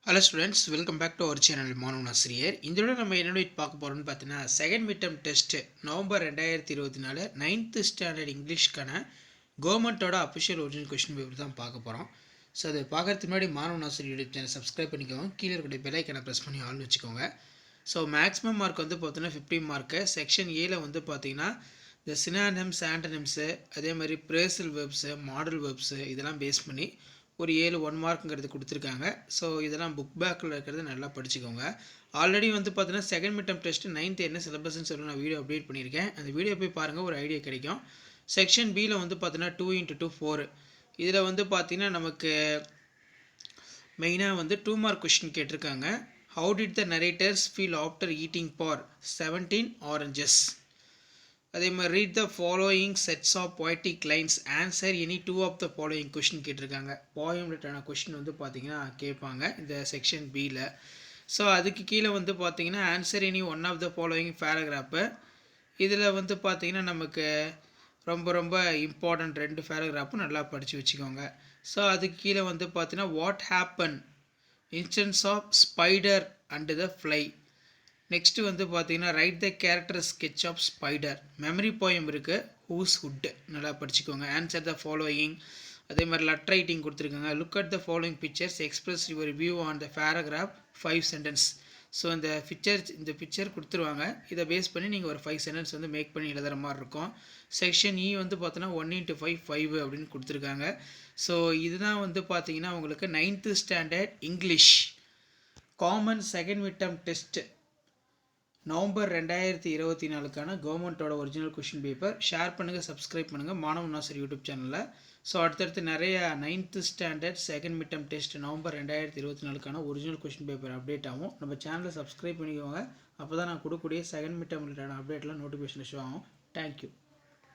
Hello students, welcome back to our channel மாணவன் ஆசிரியர். இந்த விட நம்ம என்ன பார்க்க போகிறோம்னு பார்த்தீங்கன்னா, second mid term test November 2024 9th standard இங்கிலீஷ்க்கான கவர்மெண்ட்டோட அஃபிஷியல் ஒரிஜினல் கொஸ்டின் பேப்பர் தான் பார்க்க போகிறோம். ஸோ அதை பார்க்கறதுக்கு முன்னாடி மாணவன் ஆசிரியர் யூடியூப் சேனல் சப்ஸ்கிரைப் பண்ணிக்கோங்க. கீழே இருக்கிற பெல்லைக்கனை ப்ரெஸ் பண்ணி ஆள்னு வச்சுக்கோங்க. ஸோ மேக்ஸிமம் மார்க் வந்து பார்த்தீங்கன்னா 15 மார்க்கு. செக்ஷன் ஏல வந்து பார்த்தீங்கன்னா இந்த சினானிம்ஸ், ஆண்டனிம்ஸு, அதே மாதிரி பிரேசல் வெர்ப்ஸு, மாடல் வெர்ப்ஸு இதெல்லாம் பேஸ் பண்ணி ஒரு 7 1 மார்க்குங்கிறது கொடுத்துருக்காங்க. ஸோ இதெல்லாம் புக் பேக்கில் இருக்கிறது நல்லா படிச்சுக்கோங்க. ஆல்ரெடி வந்து பார்த்தீங்கன்னா second mid term test 9th என்ன சிலபஸ்ன்னு சொல்லி நான் வீடியோ அப்டேட் பண்ணியிருக்கேன். அந்த வீடியோ போய் பாருங்கள், ஒரு ஐடியா கிடைக்கும். செக்ஷன் பியில் வந்து பார்த்தீங்கன்னா 2x2 4. இதில் வந்து பார்த்தீங்கன்னா நமக்கு மெயினாக வந்து 2 மார்க் கொஸ்டின் கேட்டிருக்காங்க. How did the narrators feel after eating for 17 oranges. அதே மாதிரி read the following sets of poetic lines, answer any 2 of the following question கேட்டிருக்காங்க. போயம் ரிலேட்டடான கொஸ்டின் வந்து பார்த்தீங்கன்னா கேட்பாங்க இந்த செக்ஷன் பியில். ஸோ அதுக்கு கீழே வந்து பார்த்தீங்கன்னா answer any 1 of the following paragraph. இதில் வந்து பார்த்தீங்கன்னா நமக்கு ரொம்ப ரொம்ப இம்பார்ட்டண்ட் 2 பேராகிராஃபும் நல்லா படித்து வச்சுக்கோங்க. ஸோ அதுக்கு கீழே வந்து பார்த்தீங்கன்னா what happen instance of spider and the fly. Next வந்து பார்த்தீங்கன்னா write the character sketch of spider. Memory poem இருக்குது, ஹூஸ் ஹுட் நல்லா படிச்சுக்கோங்க. Answer the following. அதே மாதிரி லெட்டர் ரைட்டிங் கொடுத்துருக்காங்க. Look at the following pictures, express your view on the paragraph 5 sentence. So இந்த picture கொடுத்துருவாங்க. இதை பேஸ் பண்ணி நீங்கள் ஒரு 5 சென்டென்ஸ் வந்து மேக் பண்ணி எழுதுகிற மாதிரி இருக்கும். செக்ஷன் இ வந்து பார்த்தோன்னா 1x5 5 அப்படின்னு கொடுத்துருக்காங்க. ஸோ இதுதான் வந்து பார்த்தீங்கன்னா உங்களுக்கு 9th standard English common second mid term test November 2024க்கான கவர்மெண்ட்டோட ஒரிஜினல் கொஷின் பேப்பர். ஷேர் பண்ணுங்கள், சப்ஸ்கிரைப் பண்ணுங்கள் மாணவன் ஆசிரியர் யூடியூப் சேனலில். ஸோ அடுத்தடுத்து நிறைய 9th standard second mid term test November 2024க்கான ஒரிஜினல் கொஷின் பேப்பர் அப்டேட் ஆகும். நம்ம சேனலை சப்ஸ்கிரைப் பண்ணிக்கோங்க. அப்போ தான் நான் கொடுக்கக்கூடிய செகண்ட் மிட் டெர்ம் ரிலேட்டடான அப்டேட்லாம் நோட்டிஃபிகேஷன் ஷோ ஆகும். தேங்க்யூ.